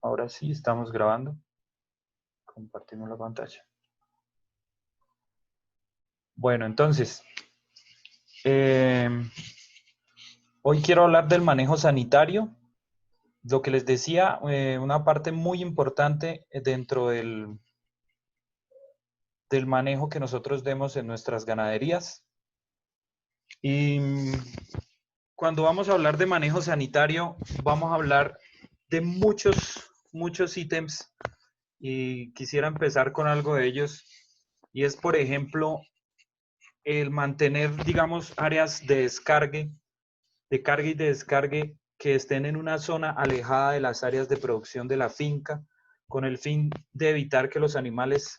Ahora sí, estamos grabando. Compartimos la pantalla. Bueno, entonces, eh, hoy quiero hablar del manejo sanitario. Lo que les decía, una parte muy importante dentro del manejo que nosotros demos en nuestras ganaderías. Y cuando vamos a hablar de manejo sanitario, vamos a hablar de muchos ítems y quisiera empezar con algo de ellos. Y es, por ejemplo, el mantener, digamos, áreas de carga y de descargue que estén en una zona alejada de las áreas de producción de la finca, con el fin de evitar que los animales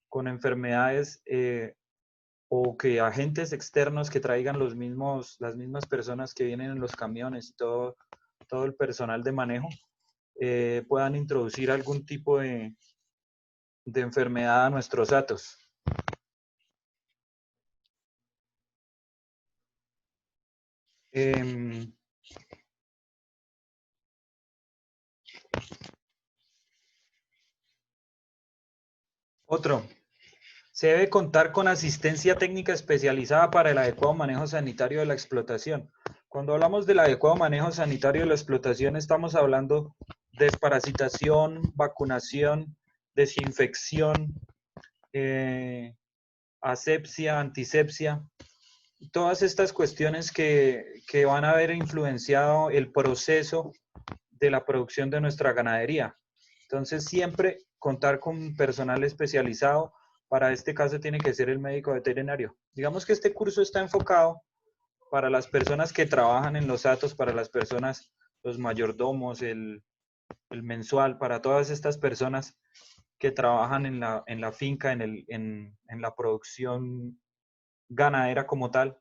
con enfermedades o que agentes externos que traigan las mismas personas que vienen en los camiones y todo el personal de manejo puedan introducir algún tipo de enfermedad a nuestros datos. Otro, se debe contar con asistencia técnica especializada para el adecuado manejo sanitario de la explotación. Cuando hablamos del adecuado manejo sanitario de la explotación, estamos hablando de desparasitación, vacunación, desinfección, asepsia, antisepsia, todas estas cuestiones que van a haber influenciado el proceso de la producción de nuestra ganadería. Entonces, siempre contar con personal especializado. Para este caso tiene que ser el médico veterinario. Digamos que este curso está enfocado para las personas que trabajan en los atos, para las personas, los mayordomos, el mensual, para todas estas personas que trabajan en la finca, en la producción ganadera como tal.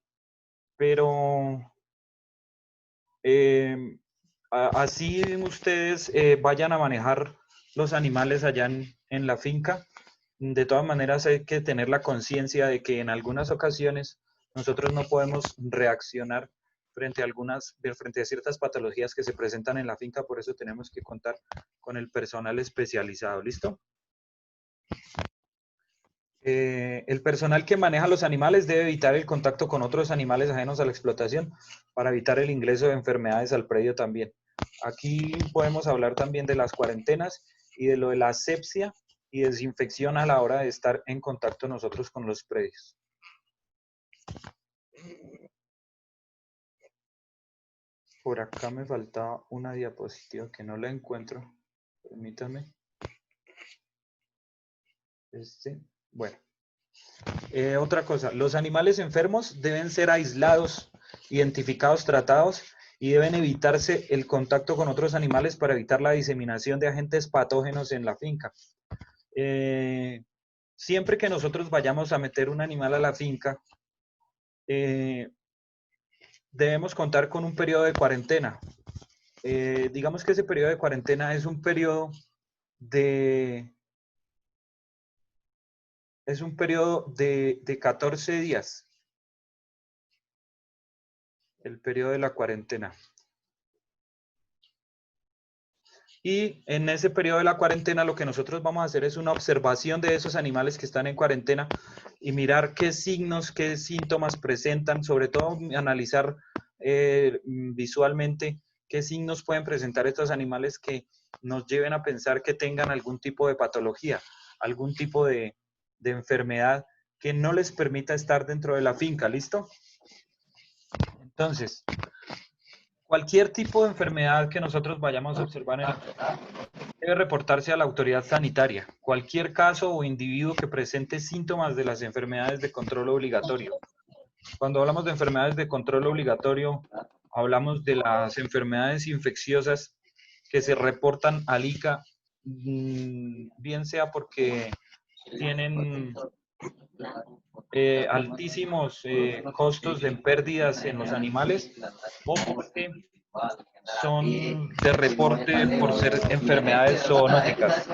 Pero así ustedes vayan a manejar los animales allá en la finca. De todas maneras hay que tener la conciencia de que en algunas ocasiones nosotros no podemos reaccionar frente a ciertas patologías que se presentan en la finca, por eso tenemos que contar con el personal especializado. ¿Listo? El personal que maneja los animales debe evitar el contacto con otros animales ajenos a la explotación para evitar el ingreso de enfermedades al predio también. Aquí podemos hablar también de las cuarentenas y de lo de la asepsia y desinfección a la hora de estar en contacto nosotros con los predios. Por acá me faltaba una diapositiva que no la encuentro. Permítanme. Bueno. Otra cosa, los animales enfermos deben ser aislados, identificados, tratados y deben evitarse el contacto con otros animales para evitar la diseminación de agentes patógenos en la finca. Siempre que nosotros vayamos a meter un animal a la finca, debemos contar con un periodo de cuarentena. Digamos que ese periodo de cuarentena es un periodo de 14 días, el periodo de la cuarentena. Y en ese periodo de la cuarentena lo que nosotros vamos a hacer es una observación de esos animales que están en cuarentena y mirar qué signos, qué síntomas presentan, sobre todo analizar visualmente qué signos pueden presentar estos animales que nos lleven a pensar que tengan algún tipo de patología, algún tipo de enfermedad que no les permita estar dentro de la finca, ¿listo? Entonces, cualquier tipo de enfermedad que nosotros vayamos a observar en la finca debe reportarse a la autoridad sanitaria. Cualquier caso o individuo que presente síntomas de las enfermedades de control obligatorio. Cuando hablamos de enfermedades de control obligatorio, hablamos de las enfermedades infecciosas que se reportan al ICA, bien sea porque tienen altísimos costos de pérdidas en los animales o porque son de reporte por ser enfermedades zoonóticas.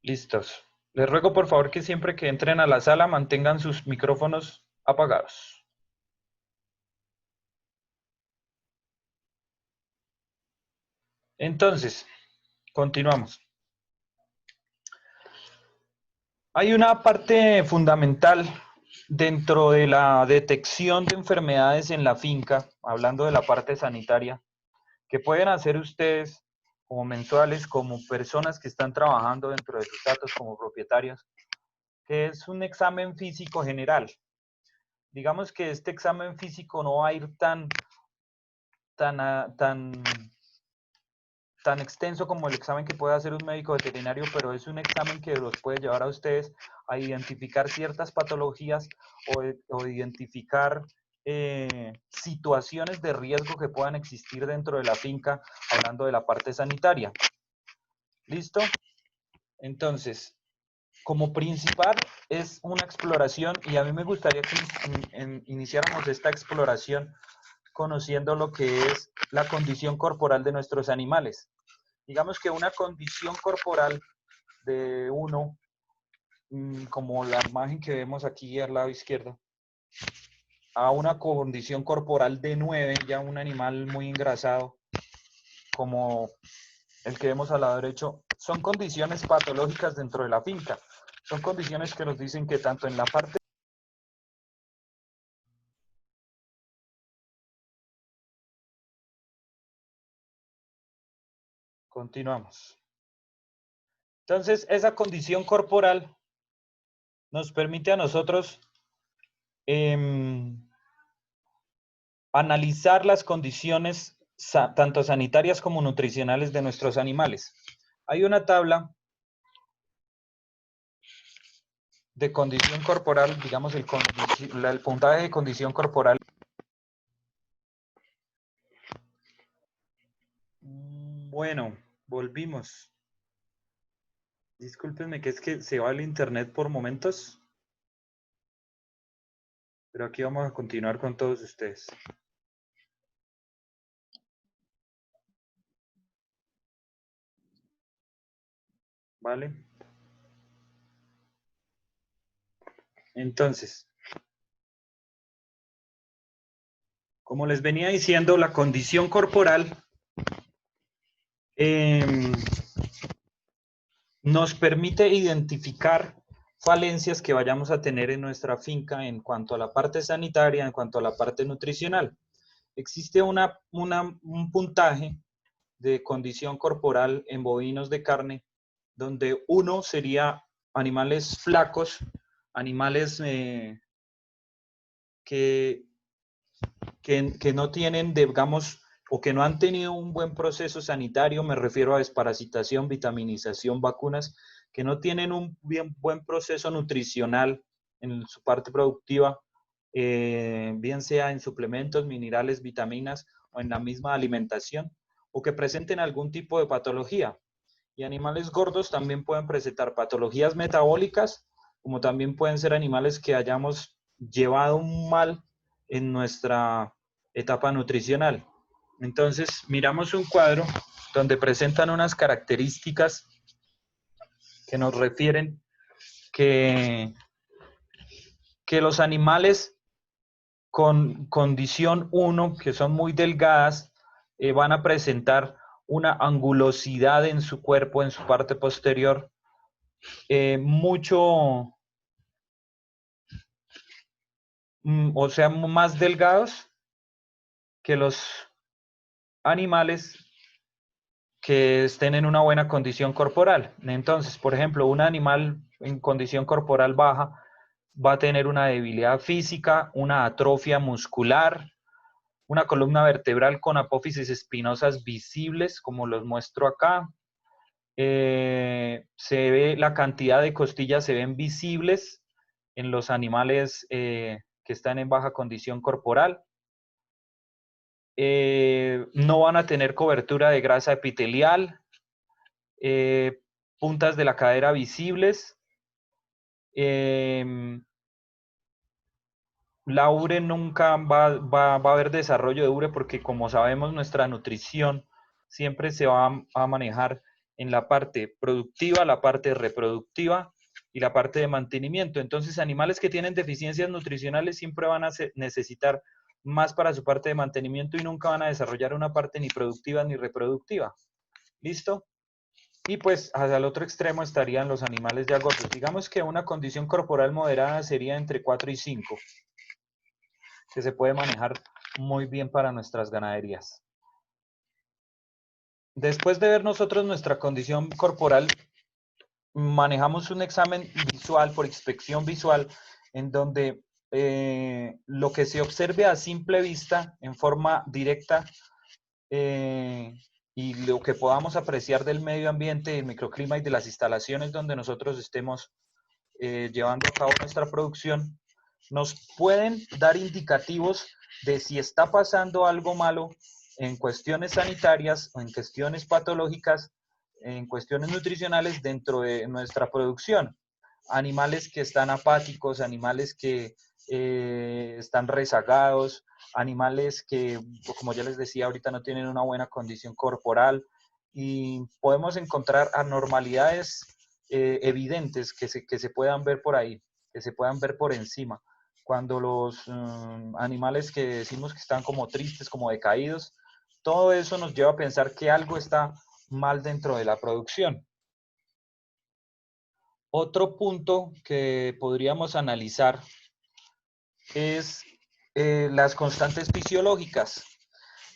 Listos. Les ruego por favor que siempre que entren a la sala mantengan sus micrófonos apagados. Entonces, continuamos. Hay una parte fundamental dentro de la detección de enfermedades en la finca, hablando de la parte sanitaria, que pueden hacer ustedes como mensuales, como personas que están trabajando dentro de sus datos como propietarios, que es un examen físico general. Digamos que este examen físico no va a ir tan extenso como el examen que puede hacer un médico veterinario, pero es un examen que los puede llevar a ustedes a identificar ciertas patologías o identificar situaciones de riesgo que puedan existir dentro de la finca, hablando de la parte sanitaria. ¿Listo? Entonces, como principal es una exploración y a mí me gustaría que iniciáramos esta exploración conociendo lo que es la condición corporal de nuestros animales. Digamos que una condición corporal de uno, como la imagen que vemos aquí al lado izquierdo, a una condición corporal de 9, ya un animal muy engrasado, como el que vemos al lado derecho, son condiciones patológicas dentro de la finca. Son condiciones que nos dicen que tanto en la parte... Continuamos. Entonces, esa condición corporal nos permite a nosotros analizar las condiciones tanto sanitarias como nutricionales de nuestros animales. Hay una tabla de condición corporal, digamos el puntaje de condición corporal. Bueno, volvimos. Discúlpenme que es que se va el internet por momentos, pero aquí vamos a continuar con todos ustedes. ¿Vale? Entonces, como les venía diciendo, la condición corporal nos permite identificar falencias que vayamos a tener en nuestra finca en cuanto a la parte sanitaria, en cuanto a la parte nutricional. Existe un puntaje de condición corporal en bovinos de carne, donde uno sería animales flacos, animales que no tienen, digamos, o que no han tenido un buen proceso sanitario, me refiero a desparasitación, vitaminización, vacunas, que no tienen un buen proceso nutricional en su parte productiva, bien sea en suplementos, minerales, vitaminas o en la misma alimentación, o que presenten algún tipo de patología. Y animales gordos también pueden presentar patologías metabólicas, como también pueden ser animales que hayamos llevado mal en nuestra etapa nutricional. Entonces, miramos un cuadro donde presentan unas características que nos refieren que los animales con condición 1, que son muy delgadas, van a presentar una angulosidad en su cuerpo, en su parte posterior, o sea, más delgados que los animales que estén en una buena condición corporal. Entonces, por ejemplo, un animal en condición corporal baja va a tener una debilidad física, una atrofia muscular, una columna vertebral con apófisis espinosas visibles, como los muestro acá. Se ve la cantidad de costillas, se ven visibles en los animales que están en baja condición corporal. No van a tener cobertura de grasa epitelial, puntas de la cadera visibles. La ubre nunca va a haber desarrollo de ubre porque, como sabemos, nuestra nutrición siempre se va a manejar en la parte productiva, la parte reproductiva y la parte de mantenimiento. Entonces, animales que tienen deficiencias nutricionales siempre van a necesitar más para su parte de mantenimiento y nunca van a desarrollar una parte ni productiva ni reproductiva. ¿Listo? Y pues hacia el otro extremo estarían los animales ya gordos. Digamos que una condición corporal moderada sería entre 4 y 5, que se puede manejar muy bien para nuestras ganaderías. Después de ver nosotros nuestra condición corporal, manejamos un examen visual por inspección visual en donde lo que se observe a simple vista en forma directa y lo que podamos apreciar del medio ambiente, del microclima y de las instalaciones donde nosotros estemos llevando a cabo nuestra producción, nos pueden dar indicativos de si está pasando algo malo en cuestiones sanitarias o en cuestiones patológicas, en cuestiones nutricionales dentro de nuestra producción. Animales que están apáticos, animales que están rezagados, animales que, como ya les decía ahorita, no tienen una buena condición corporal, y podemos encontrar anormalidades evidentes que se puedan ver por ahí, que se puedan ver por encima. Cuando los animales que decimos que están como tristes, como decaídos, todo eso nos lleva a pensar que algo está mal dentro de la producción. Otro punto que podríamos analizar es las constantes fisiológicas.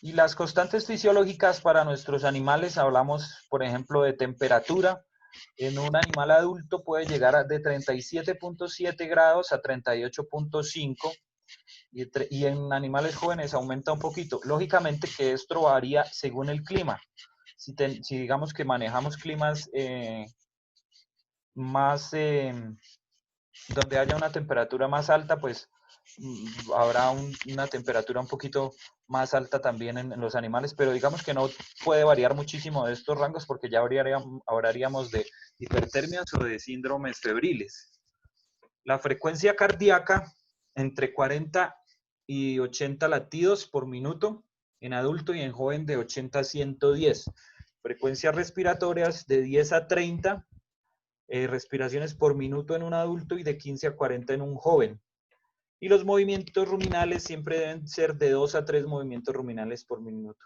Y las constantes fisiológicas para nuestros animales, hablamos, por ejemplo, de temperatura. En un animal adulto puede llegar de 37.7 grados a 38.5 y en animales jóvenes aumenta un poquito. Lógicamente que esto varía según el clima. Si digamos que manejamos climas más donde haya una temperatura más alta, pues habrá una temperatura un poquito más alta también en los animales, pero digamos que no puede variar muchísimo de estos rangos porque ya hablaríamos de hipertermias o de síndromes febriles. La frecuencia cardíaca entre 40 y 80 latidos por minuto en adulto y en joven de 80 a 110. Frecuencias respiratorias de 10 a 30 respiraciones por minuto en un adulto y de 15 a 40 en un joven. Y los movimientos ruminales siempre deben ser de 2 a 3 movimientos ruminales por minuto.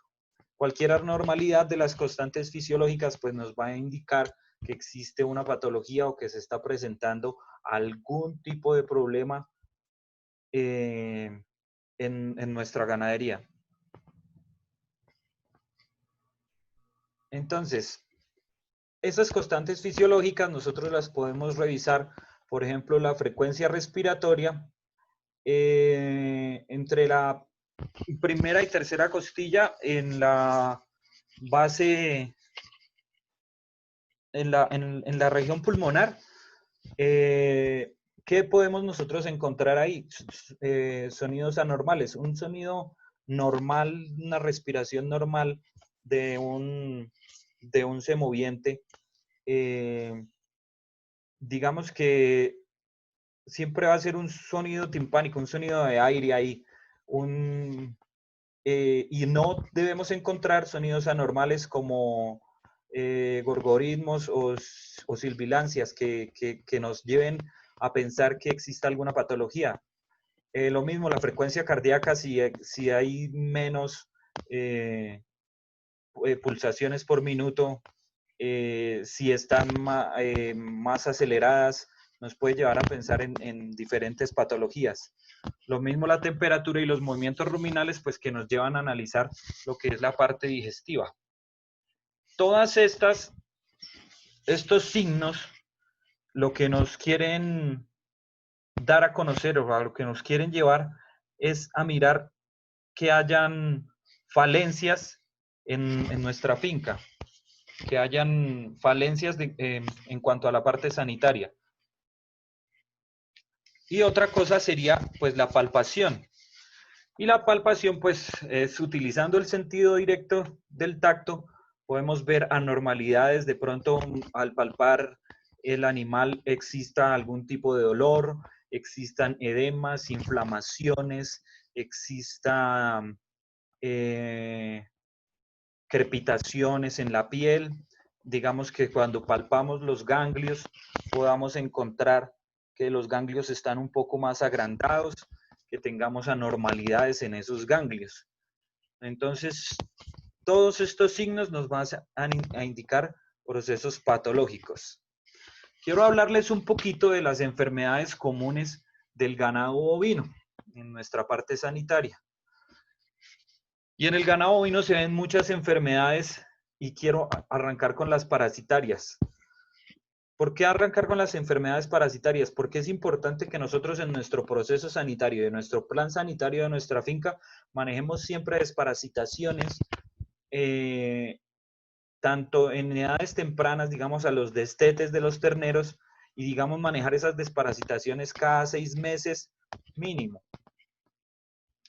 Cualquier anormalidad de las constantes fisiológicas pues nos va a indicar que existe una patología o que se está presentando algún tipo de problema en nuestra ganadería. Entonces, esas constantes fisiológicas nosotros las podemos revisar, por ejemplo, la frecuencia respiratoria entre la primera y tercera costilla en la base, en la región pulmonar. ¿Qué podemos nosotros encontrar ahí? Sonidos anormales. Un sonido normal, una respiración normal de un semoviente, digamos que siempre va a ser un sonido timpánico, un sonido de aire ahí, y no debemos encontrar sonidos anormales como gorgorismos o silbilancias que nos lleven a pensar que exista alguna patología. Lo mismo, la frecuencia cardíaca, si hay menos pulsaciones por minuto, si están más aceleradas, nos puede llevar a pensar en diferentes patologías. Lo mismo la temperatura y los movimientos ruminales, pues que nos llevan a analizar lo que es la parte digestiva. Todas estos signos, lo que nos quieren dar a conocer o a lo que nos quieren llevar es a mirar que hayan falencias en nuestra finca, que hayan falencias en cuanto a la parte sanitaria. Y otra cosa sería pues la palpación. Y la palpación pues es utilizando el sentido directo del tacto, podemos ver anormalidades, de pronto al palpar el animal exista algún tipo de dolor, existan edemas, inflamaciones, existan crepitaciones en la piel. digamos que cuando palpamos los ganglios podamos encontrar que los ganglios están un poco más agrandados, que tengamos anormalidades en esos ganglios. Entonces, todos estos signos nos van a indicar procesos patológicos. Quiero hablarles un poquito de las enfermedades comunes del ganado bovino en nuestra parte sanitaria. Y en el ganado bovino se ven muchas enfermedades y quiero arrancar con las parasitarias. ¿Por qué arrancar con las enfermedades parasitarias? Porque es importante que nosotros en nuestro proceso sanitario, de nuestro plan sanitario de nuestra finca, manejemos siempre desparasitaciones, tanto en edades tempranas, digamos a los destetes de los terneros, y digamos manejar esas desparasitaciones cada 6 meses mínimo.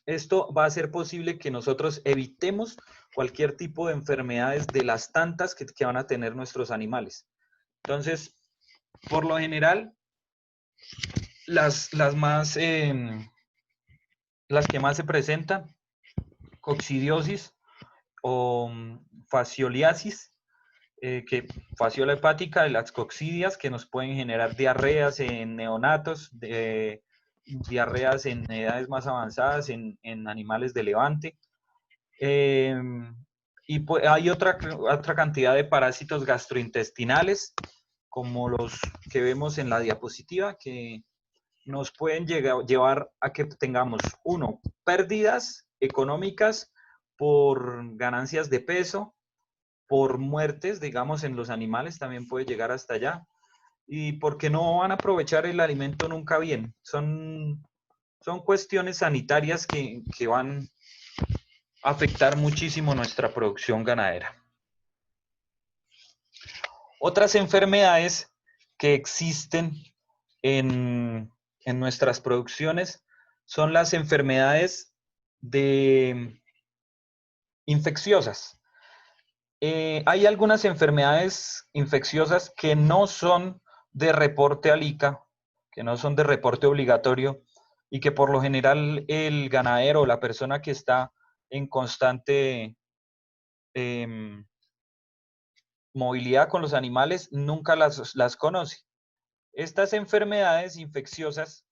Esto va a hacer posible que nosotros evitemos cualquier tipo de enfermedades de las tantas que van a tener nuestros animales. Entonces, por lo general, las que más se presentan, coccidiosis o fascioliasis, fasciola hepática de las coccidias, que nos pueden generar diarreas en neonatos, diarreas en edades más avanzadas, en animales de levante. Y pues hay otra cantidad de parásitos gastrointestinales, como los que vemos en la diapositiva, que nos pueden llevar a que tengamos, uno, pérdidas económicas por ganancias de peso, por muertes, digamos, en los animales, también puede llegar hasta allá, y porque no van a aprovechar el alimento nunca bien. Son cuestiones sanitarias que van a afectar muchísimo nuestra producción ganadera. Otras enfermedades que existen en nuestras producciones son las enfermedades infecciosas. Hay algunas enfermedades infecciosas que no son de reporte al ICA, que no son de reporte obligatorio, y que por lo general el ganadero o la persona que está en constante movilidad con los animales nunca las conoce. Estas enfermedades infecciosas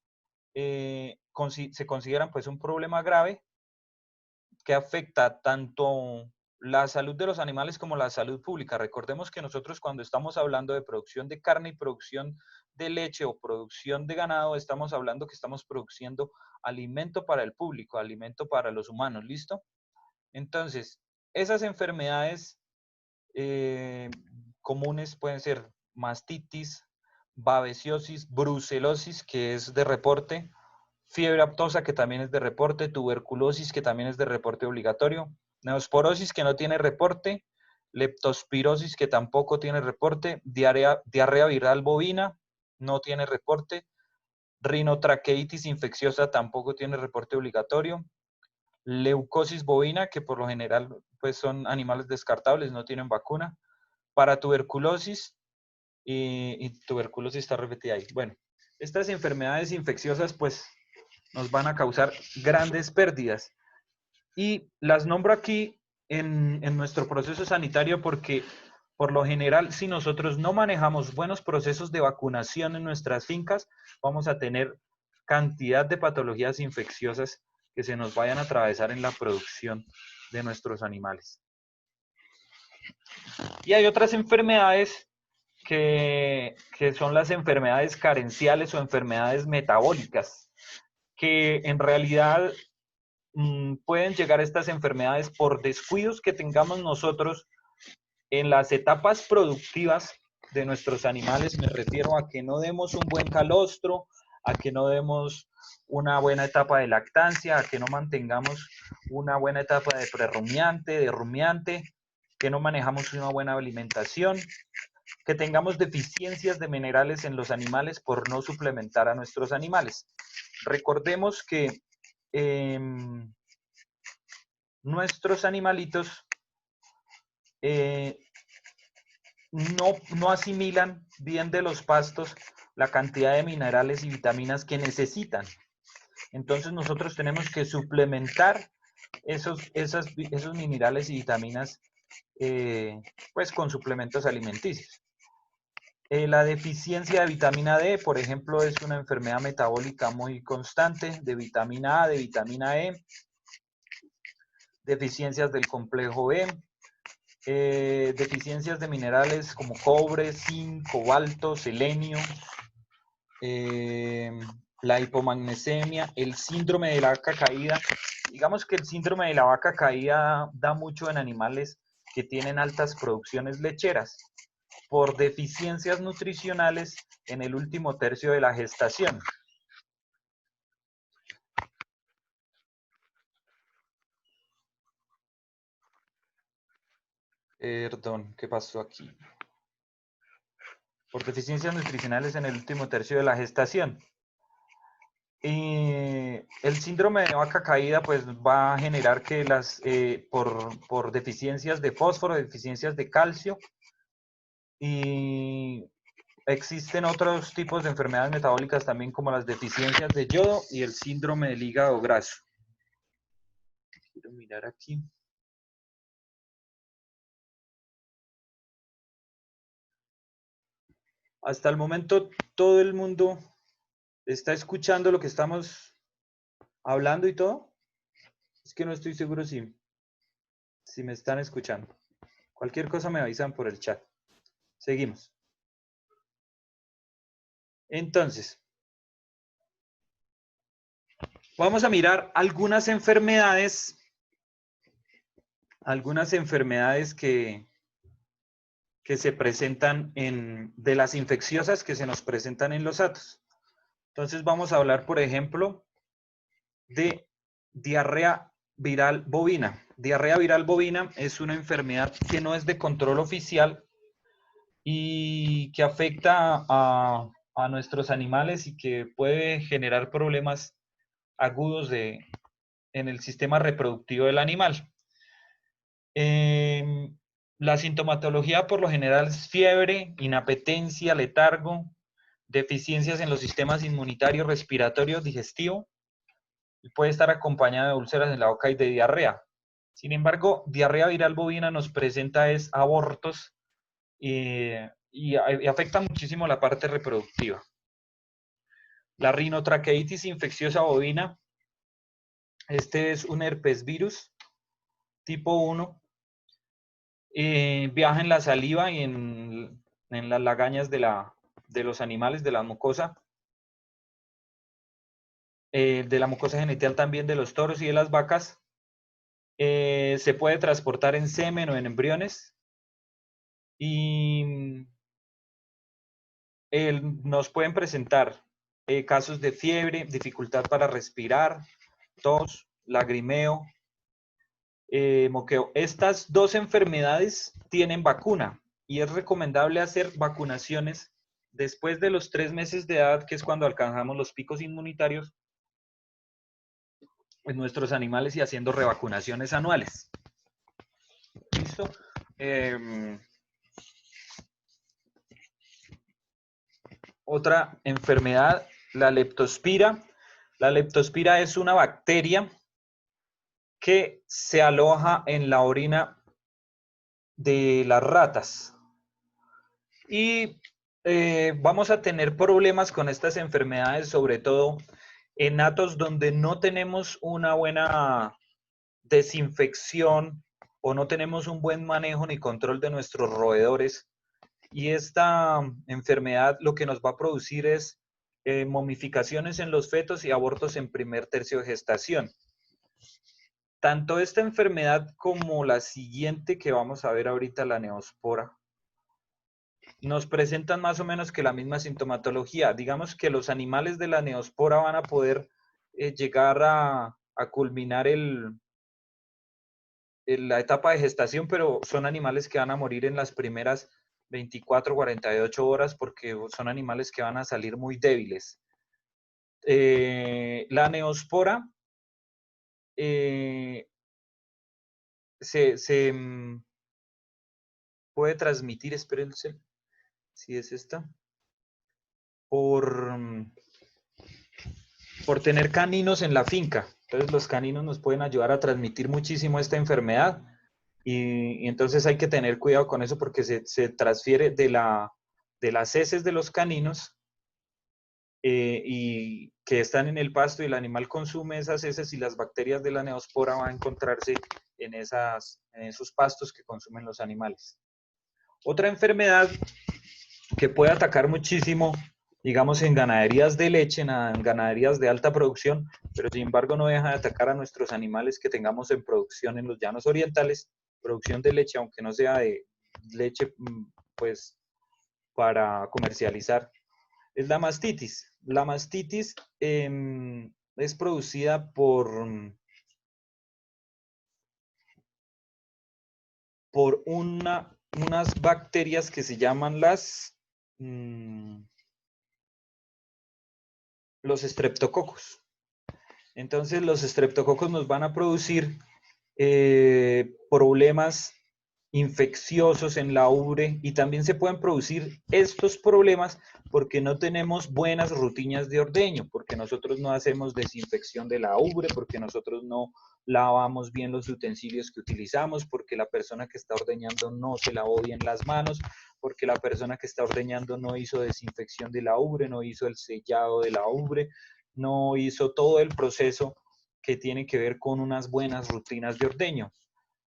se consideran pues un problema grave que afecta tanto la salud de los animales como la salud pública. Recordemos que nosotros cuando estamos hablando de producción de carne y producción de leche o producción de ganado, estamos hablando que estamos produciendo alimento para el público, alimento para los humanos, ¿listo? Entonces, esas enfermedades comunes pueden ser mastitis, babesiosis, brucelosis, que es de reporte, fiebre aftosa, que también es de reporte, tuberculosis, que también es de reporte obligatorio, neosporosis, que no tiene reporte, leptospirosis, que tampoco tiene reporte, diarrea viral bovina, no tiene reporte, rinotraqueitis infecciosa, tampoco tiene reporte obligatorio, leucosis bovina, que por lo general pues son animales descartables, no tienen vacuna, para tuberculosis, y tuberculosis está repetida ahí. Bueno, estas enfermedades infecciosas pues nos van a causar grandes pérdidas. Y las nombro aquí en nuestro proceso sanitario porque por lo general, si nosotros no manejamos buenos procesos de vacunación en nuestras fincas, vamos a tener cantidad de patologías infecciosas que se nos vayan a atravesar en la producción de nuestros animales. Y hay otras enfermedades que son las enfermedades carenciales o enfermedades metabólicas, que en realidad pueden llegar estas enfermedades por descuidos que tengamos nosotros en las etapas productivas de nuestros animales. Me refiero a que no demos un buen calostro, a que no demos una buena etapa de lactancia, a que no mantengamos una buena etapa de prerrumiante, de rumiante, que no manejamos una buena alimentación, que tengamos deficiencias de minerales en los animales por no suplementar a nuestros animales. Recordemos que nuestros animalitos no asimilan bien de los pastos la cantidad de minerales y vitaminas que necesitan. Entonces nosotros tenemos que suplementar esos minerales y vitaminas pues con suplementos alimenticios. La deficiencia de vitamina D, por ejemplo, es una enfermedad metabólica muy constante de vitamina A, de vitamina E, deficiencias del complejo B, deficiencias de minerales como cobre, zinc, cobalto, selenio, la hipomagnesemia, el síndrome de la vaca caída. Digamos que el síndrome de la vaca caída da mucho en animales que tienen altas producciones lecheras por deficiencias nutricionales en el último tercio de la gestación. Perdón, ¿qué pasó aquí? Por deficiencias nutricionales en el último tercio de la gestación. El síndrome de vaca caída pues va a generar que por deficiencias de fósforo, deficiencias de calcio, y existen otros tipos de enfermedades metabólicas también como las deficiencias de yodo y el síndrome del hígado graso. Quiero mirar aquí. Hasta el momento todo el mundo está escuchando lo que estamos hablando y todo. Es que no estoy seguro si me están escuchando. Cualquier cosa me avisan por el chat. Seguimos. Entonces, vamos a mirar algunas enfermedades que se presentan de las infecciosas que se nos presentan en los atos. Entonces vamos a hablar, por ejemplo, de diarrea viral bovina. Diarrea viral bovina es una enfermedad que no es de control oficial y que afecta a nuestros animales y que puede generar problemas agudos en el sistema reproductivo del animal. La sintomatología por lo general es fiebre, inapetencia, letargo, deficiencias en los sistemas inmunitario, respiratorio, digestivo, y puede estar acompañada de úlceras en la boca y de diarrea. Sin embargo, diarrea viral bovina nos presenta abortos y afecta muchísimo la parte reproductiva. La rinotraqueitis infecciosa bovina, este es un herpes virus tipo 1, viaja en la saliva y en las lagañas de los animales, de la mucosa genital también de los toros y de las vacas. Se puede transportar en semen o en embriones y nos pueden presentar casos de fiebre, dificultad para respirar, tos, lagrimeo, moqueo. Estas dos enfermedades tienen vacuna y es recomendable hacer vacunaciones después de los 3 meses de edad, que es cuando alcanzamos los picos inmunitarios en nuestros animales, y haciendo revacunaciones anuales. ¿Listo? Otra enfermedad, la leptospira. La leptospira es una bacteria que se aloja en la orina de las ratas. Y vamos a tener problemas con estas enfermedades, sobre todo en atos donde no tenemos una buena desinfección o no tenemos un buen manejo ni control de nuestros roedores. Y esta enfermedad lo que nos va a producir es momificaciones en los fetos y abortos en primer tercio de gestación. Tanto esta enfermedad como la siguiente que vamos a ver ahorita, la neospora, nos presentan más o menos que la misma sintomatología. Digamos que los animales de la neospora van a poder llegar a culminar la etapa de gestación, pero son animales que van a morir en las primeras 24, 48 horas porque son animales que van a salir muy débiles. La neospora se puede transmitir, espérense, si es esta, por tener caninos en la finca. Entonces los caninos nos pueden ayudar a transmitir muchísimo esta enfermedad. Y entonces hay que tener cuidado con eso porque se transfiere de las heces de los caninos y que están en el pasto y el animal consume esas heces y las bacterias de la neospora van a encontrarse en esos pastos que consumen los animales. Otra enfermedad que puede atacar muchísimo, digamos, en ganaderías de leche, en ganaderías de alta producción, pero sin embargo no deja de atacar a nuestros animales que tengamos en producción en los llanos orientales, producción de leche, aunque no sea de leche, pues, para comercializar, es la mastitis. La mastitis es producida por unas bacterias que se llaman los estreptococos. Entonces los estreptococos nos van a producir problemas infecciosos en la ubre y también se pueden producir estos problemas porque no tenemos buenas rutinas de ordeño, porque nosotros no hacemos desinfección de la ubre, porque nosotros no lavamos bien los utensilios que utilizamos, porque la persona que está ordeñando no se lavó bien las manos, porque la persona que está ordeñando no hizo desinfección de la ubre, no hizo el sellado de la ubre, no hizo todo el proceso que tiene que ver con unas buenas rutinas de ordeño.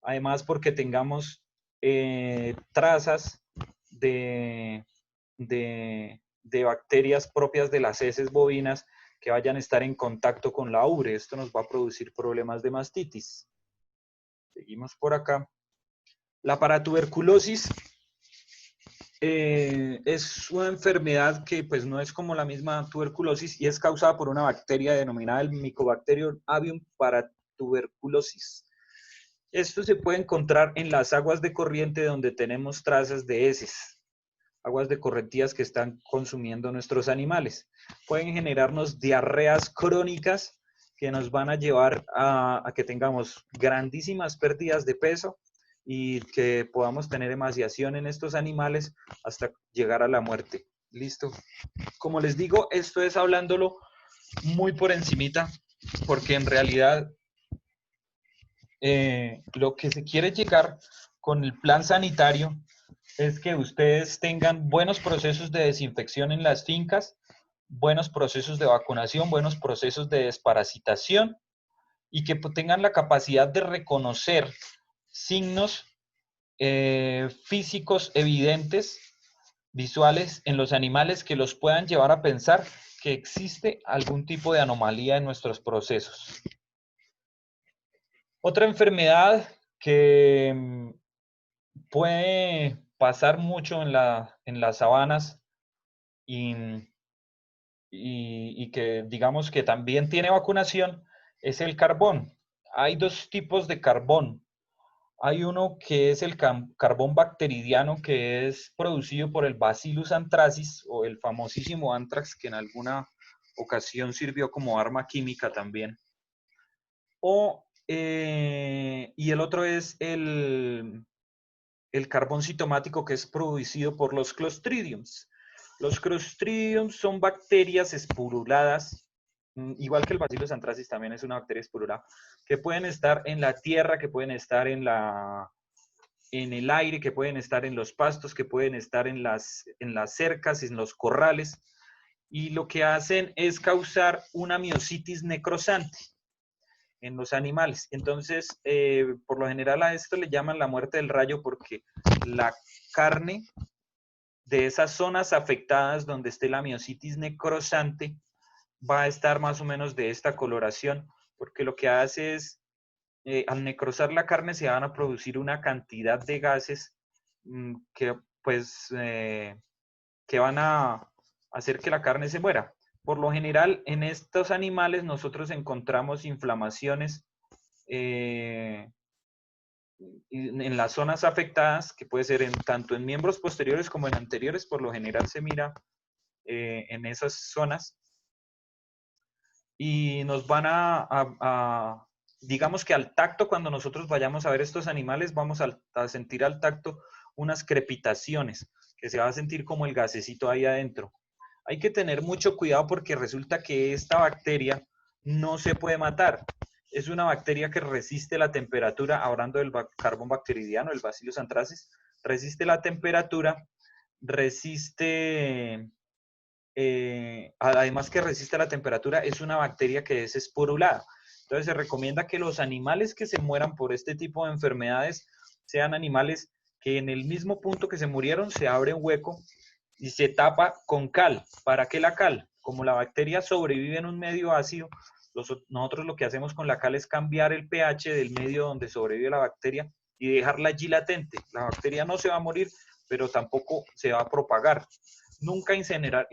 Además, porque tengamos trazas de bacterias propias de las heces bovinas que vayan a estar en contacto con la ubre. Esto nos va a producir problemas de mastitis. Seguimos por acá. La paratuberculosis es una enfermedad que pues no es como la misma tuberculosis y es causada por una bacteria denominada el Mycobacterium avium paratuberculosis. Esto se puede encontrar en las aguas de corriente donde tenemos trazas de heces, aguas de correntías que están consumiendo nuestros animales. Pueden generarnos diarreas crónicas que nos van a llevar a que tengamos grandísimas pérdidas de peso y que podamos tener emaciación en estos animales hasta llegar a la muerte. ¿Listo? Como les digo, esto es hablándolo muy por encimita, porque en realidad lo que se quiere llegar con el plan sanitario es que ustedes tengan buenos procesos de desinfección en las fincas, buenos procesos de vacunación, buenos procesos de desparasitación y que tengan la capacidad de reconocer signos físicos evidentes, visuales en los animales que los puedan llevar a pensar que existe algún tipo de anomalía en nuestros procesos. Otra enfermedad que puede pasar mucho en las sabanas y que digamos que también tiene vacunación es el carbón. Hay dos tipos de carbón. Hay uno que es el carbón bacteridiano que es producido por el Bacillus anthracis o el famosísimo anthrax que en alguna ocasión sirvió como arma química también. Y el otro es el carbón citomático que es producido por los Clostridiums. Los Clostridiums son bacterias espuruladas, igual que el Bacillus anthracis también es una bacteria espurulada, que pueden estar en la tierra, que pueden estar en el aire, que pueden estar en los pastos, que pueden estar en las cercas, en los corrales, y lo que hacen es causar una miositis necrosante en los animales. Entonces, por lo general a esto le llaman la muerte del rayo porque la carne de esas zonas afectadas donde esté la miositis necrosante va a estar más o menos de esta coloración, porque lo que hace es, al necrosar la carne se van a producir una cantidad de gases que pues que van a hacer que la carne se muera. Por lo general, en estos animales nosotros encontramos inflamaciones en las zonas afectadas, que puede ser tanto en miembros posteriores como en anteriores, por lo general se mira en esas zonas, y nos van digamos que al tacto, cuando nosotros vayamos a ver estos animales, vamos a sentir al tacto unas crepitaciones, que se va a sentir como el gasecito ahí adentro. Hay que tener mucho cuidado porque resulta que esta bacteria no se puede matar. es una bacteria que resiste la temperatura, hablando del carbón bacteridiano, el Bacillus anthracis, resiste la temperatura, resiste, además que resiste la temperatura, es una bacteria que es esporulada. Entonces se recomienda que los animales que se mueran por este tipo de enfermedades sean animales que en el mismo punto que se murieron se abre un hueco y se tapa con cal. ¿Para qué la cal? Como la bacteria sobrevive en un medio ácido, nosotros lo que hacemos con la cal es cambiar el pH del medio donde sobrevive la bacteria y dejarla allí latente. La bacteria no se va a morir, pero tampoco se va a propagar. Nunca incinerar,